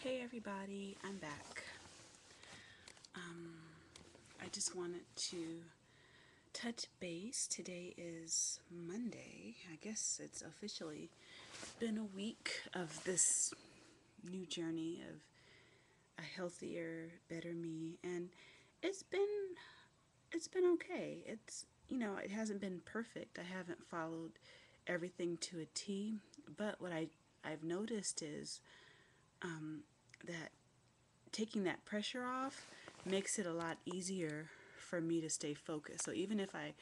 Hey everybody, I'm back. I just wanted to touch base. Today is Monday. I guess it's officially been a week of this new journey of a healthier, better me, and it's been it's been okay. It hasn't been perfect. I haven't followed everything to a T, but what I've noticed is that taking that pressure off makes it a lot easier for me to stay focused. So even if I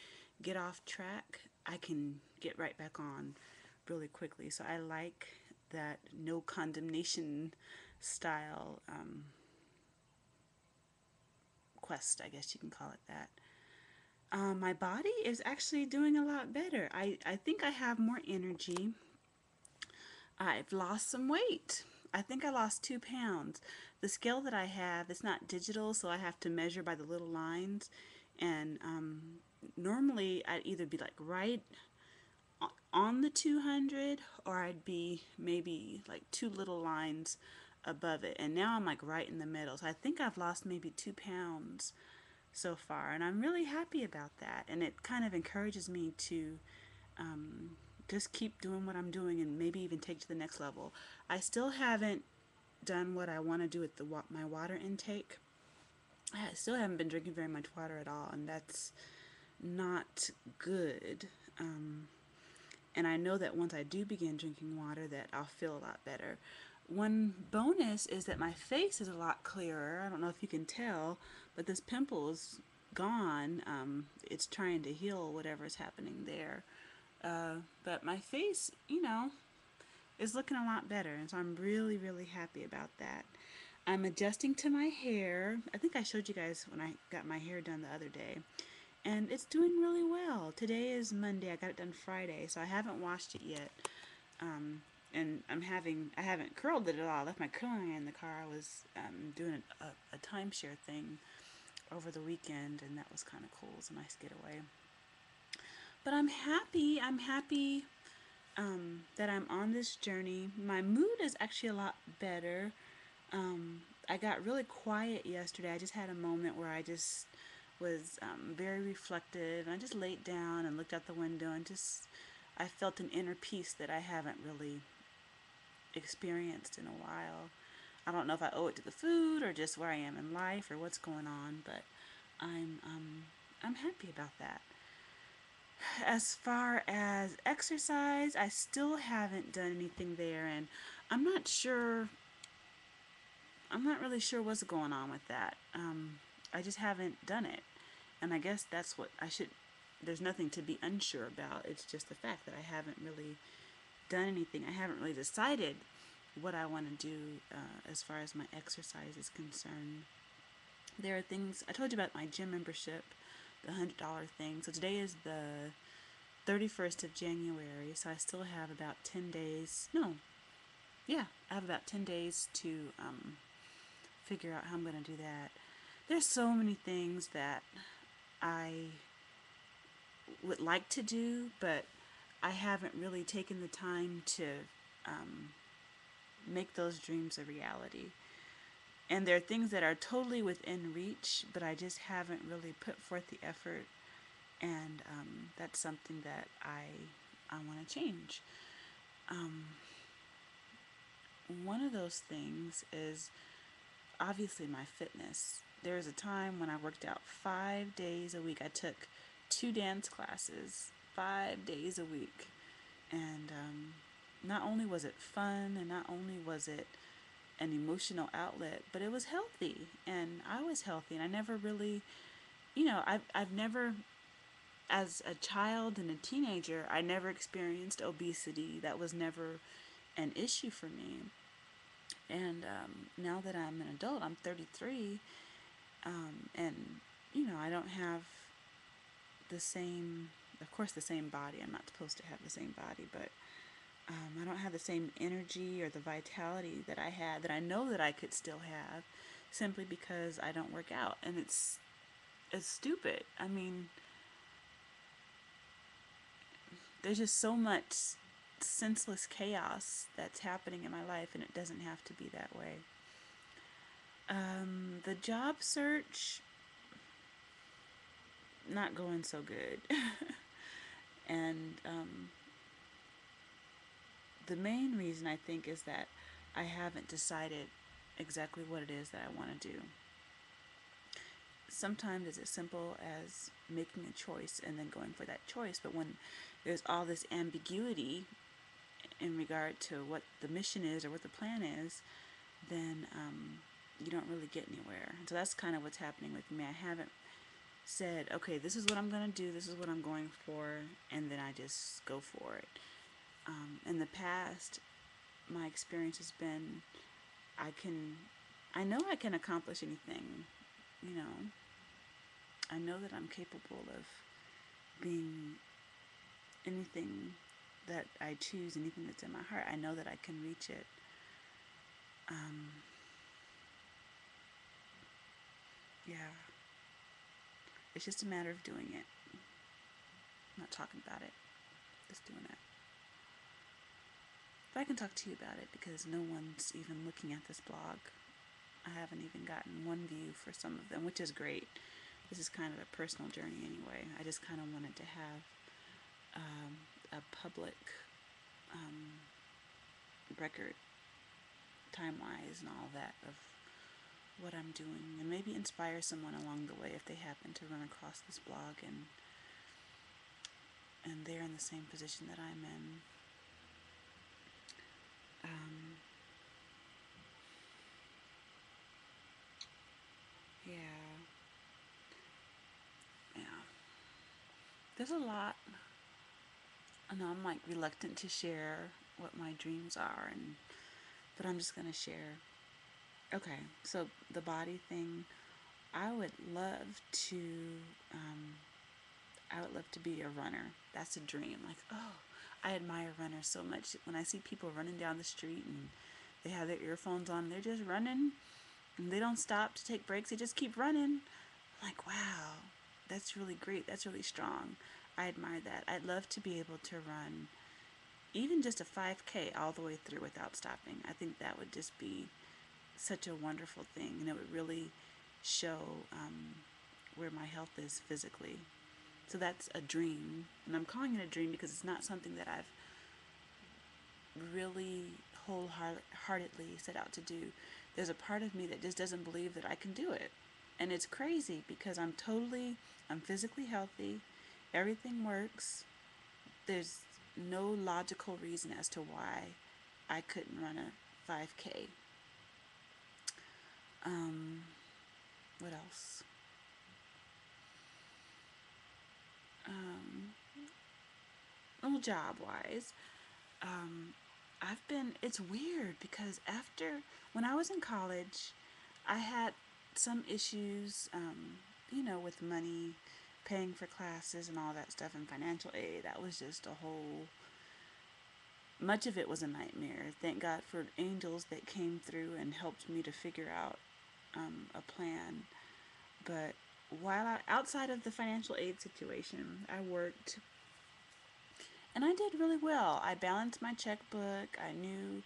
get off track, I can get right back on really quickly. So I like that no condemnation style quest, I guess you can call it that. My body is actually doing a lot better. I think I have more energy. I've lost some weight. I think I lost 2 pounds. The scale that I have, it's not digital, so I have to measure by the little lines. And normally I'd either be like right on the 200 or I'd be maybe like two little lines above it. And now I'm like right in the middle. So I think I've lost maybe 2 pounds so far. And I'm really happy about that. And it kind of encourages me to just keep doing what I'm doing and maybe even take to the next level. I still haven't done what I want to do with my water intake. I still haven't been drinking very much water at all, and that's not good. And I know that once I do begin drinking water, that I'll feel a lot better. One bonus is that my face is a lot clearer. I don't know if you can tell, but this pimple is gone. It's trying to heal whatever's happening there. But my face, is looking a lot better, and so I'm really, really happy about that. I'm adjusting to my hair. I think I showed you guys when I got my hair done the other day, and it's doing really well. Today is Monday. I got it done Friday, so I haven't washed it yet. And I haven't curled it at all. I left my curling iron in the car. I was doing a timeshare thing over the weekend, and that was kind of cool. It was a nice getaway. But I'm happy. I'm happy that I'm on this journey. My mood is actually a lot better. I got really quiet yesterday. I just had a moment where I just was very reflective. And I just laid down and looked out the window and just I felt an inner peace that I haven't really experienced in a while. I don't know if I owe it to the food or just where I am in life or what's going on, but I'm um, I'm happy about that. As far as exercise, I still haven't done anything there, and I'm not sure. I'm not really sure what's going on with that. I just haven't done it, and I guess that's what I should. There's nothing to be unsure about. It's just the fact that I haven't really done anything. I haven't really decided what I want to do as far as my exercise is concerned. There are things I told you about my gym membership, the $100 thing. So today is the 31st of January, so I still have about 10 days. No, yeah, I have about 10 days to figure out how I'm going to do that. There's so many things that I would like to do, but I haven't really taken the time to make those dreams a reality. And there are things that are totally within reach, but I just haven't really put forth the effort, and that's something that I want to change. One of those things is obviously my fitness. There was a time when I worked out 5 days a week. I took two dance classes 5 days a week, and not only was it fun, and not only was it an emotional outlet, but it was healthy, and I was healthy, and I never really, I've never as a child and a teenager, I never experienced obesity. That was never an issue for me. And now that I'm an adult, I'm 33, and I don't have the same, of course, the same body. I'm not supposed to have the same body, but I don't have the same energy or the vitality that I had, that I know that I could still have, simply because I don't work out. And it's stupid. I mean, there's just so much senseless chaos that's happening in my life, and it doesn't have to be that way. The job search, not going so good. And the main reason I think is that I haven't decided exactly what it is that I want to do. Sometimes it's as simple as making a choice and then going for that choice, but when there's all this ambiguity in regard to what the mission is or what the plan is, then you don't really get anywhere. So that's kind of what's happening with me. I haven't said, okay, this is what I'm going to do, this is what I'm going for, and then I just go for it. In the past, my experience has been I can, I know I can accomplish anything, you know. I know that I'm capable of being anything that I choose, anything that's in my heart. I know that I can reach it. Um, yeah, it's just a matter of doing it, not talking about it, just doing it. But I can talk to you about it because no one's even looking at this blog. I haven't even gotten one view for some of them, which is great. This is kind of a personal journey anyway. I just kind of wanted to have a public um, record, time-wise and all that, of what I'm doing, and maybe inspire someone along the way if they happen to run across this blog and they're in the same position that I'm in. Um, yeah, yeah. There's a lot. I know I'm like reluctant to share what my dreams are, and but I'm just gonna share. Okay, so the body thing, I would love to. Um, I would love to be a runner. That's a dream. Like, oh, I admire runners so much. When I see people running down the street and they have their earphones on, they're just running and they don't stop to take breaks. They just keep running. I'm like, wow, that's really great. That's really strong. I admire that. I'd love to be able to run even just a 5K all the way through without stopping. I think that would just be such a wonderful thing, and it would really show where my health is physically. So that's a dream, and I'm calling it a dream because it's not something that I've really wholeheartedly set out to do. There's a part of me that just doesn't believe that I can do it. And it's crazy because I'm physically healthy, everything works. There's no logical reason as to why I couldn't run a 5K. Um, what else? Um, well, job wise, um, it's weird because when I was in college, I had some issues, with money, paying for classes and all that stuff, and financial aid. That was just much of it was a nightmare. Thank God for angels that came through and helped me to figure out a plan. But outside of the financial aid situation, I worked and I did really well. I balanced my checkbook. I knew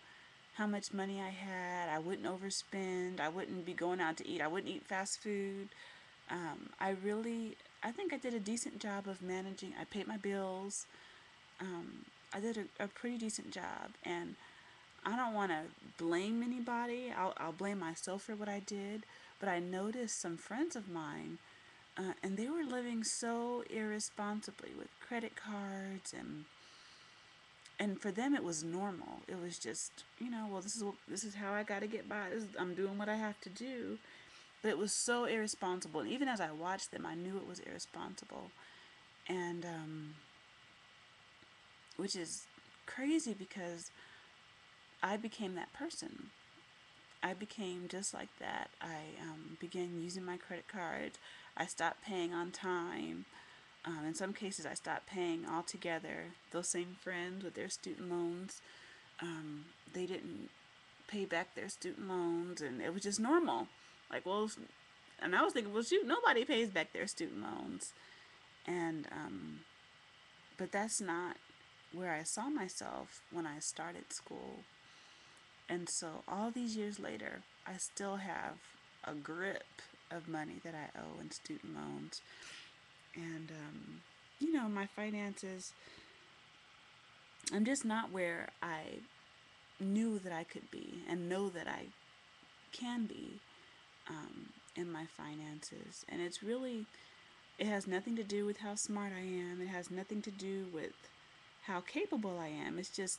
how much money I had. I wouldn't overspend. I wouldn't be going out to eat. I wouldn't eat fast food. I think I did a decent job of managing. I paid my bills. I did a pretty decent job, and I don't want to blame anybody. I'll blame myself for what I did. But I noticed some friends of mine, and they were living so irresponsibly with credit cards, and for them it was normal. It was just, well, this is how I got to get by. I'm doing what I have to do. But it was so irresponsible. And even as I watched them, I knew it was irresponsible. And which is crazy because I became that person. I became just like that. I began using my credit cards. I stopped paying on time. In some cases, I stopped paying altogether. Those same friends with their student loans, they didn't pay back their student loans, and it was just normal. Like, well, and I was thinking, well, shoot, nobody pays back their student loans. And, but that's not where I saw myself when I started school. And so all these years later, I still have a grip of money that I owe in student loans. And, my finances, I'm just not where I knew that I could be and know that I can be in my finances. And it has nothing to do with how smart I am. It has nothing to do with how capable I am. It's just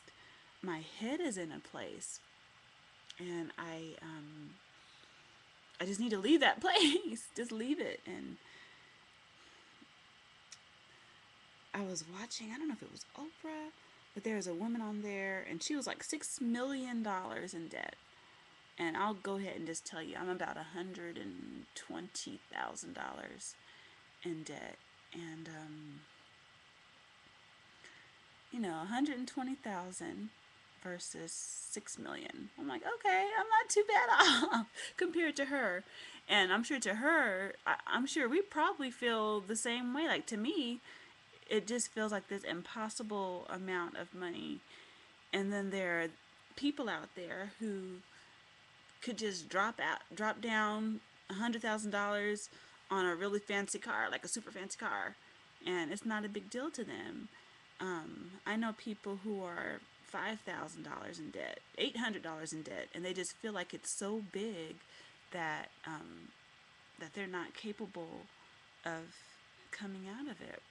my head is in a place, and I just need to leave that place. Just leave it. And I was watching, I don't know if it was Oprah, but there was a woman on there, and she was like $6 million in debt. And I'll go ahead and just tell you, I'm about $120,000 in debt. And 120,000 versus 6 million. I'm like, okay, I'm not too bad off compared to her. And I'm sure to her, I'm sure we probably feel the same way. Like, to me, it just feels like this impossible amount of money. And then there are people out there who could just drop down $100,000 on a really fancy car, like a super fancy car, and it's not a big deal to them. I know people who are $5,000 in debt, $800 in debt, and they just feel like it's so big that that they're not capable of coming out of it.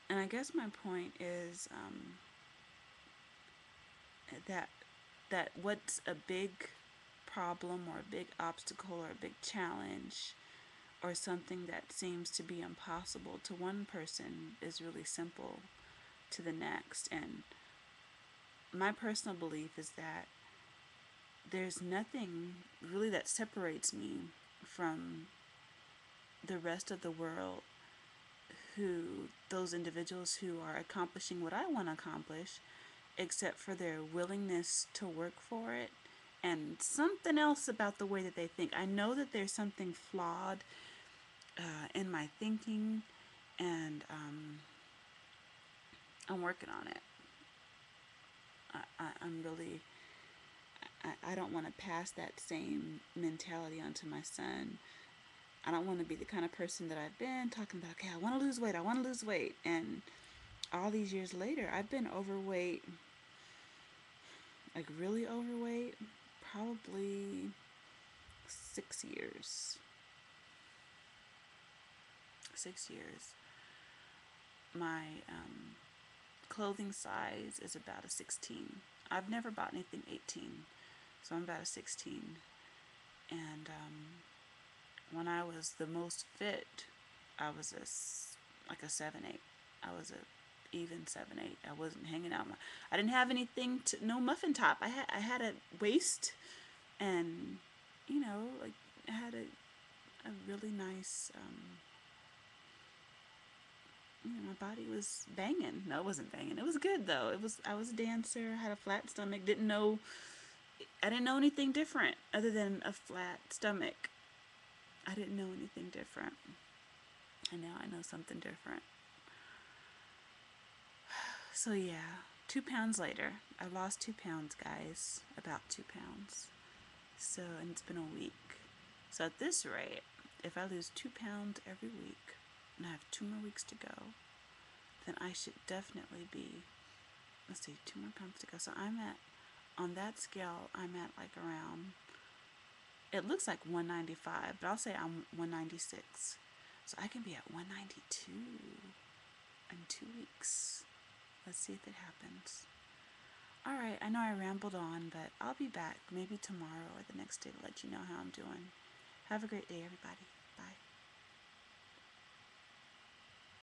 And I guess my point is that what's a big problem or a big obstacle or a big challenge or something that seems to be impossible to one person is really simple to the next. And my personal belief is that there's nothing really that separates me from the rest of the world, those individuals who are accomplishing what I want to accomplish, except for their willingness to work for it and something else about the way that they think. I know that there's something flawed in my thinking, and I'm working on it. I'm really, I don't want to pass that same mentality onto my son. I don't want to be the kind of person that I've been talking about, okay, I want to lose weight, I want to lose weight. And all these years later, I've been overweight, like really overweight, probably 6 years. 6 years. My clothing size is about a 16. I've never bought anything 18, so I'm about a 16. And when I was the most fit, I was like a 7-8. I was a even 7-8. I wasn't hanging out. I didn't have anything no muffin top. I had a waist, and like I had a really nice. My body was banging. No, it wasn't banging. It was good though. I was a dancer. I had a flat stomach. I didn't know anything different other than a flat stomach. I didn't know anything different. And now I know something different. So yeah, 2 pounds later. I lost 2 pounds, guys. About 2 pounds. So, and it's been a week. So at this rate, if I lose 2 pounds every week, and I have 2 more weeks to go, then I should definitely be, let's see, 2 more pounds to go. So on that scale, I'm at like around, it looks like 195, but I'll say I'm 196. So I can be at 192 in 2 weeks. Let's see if it happens. Alright, I know I rambled on, but I'll be back maybe tomorrow or the next day to let you know how I'm doing. Have a great day, everybody. Bye.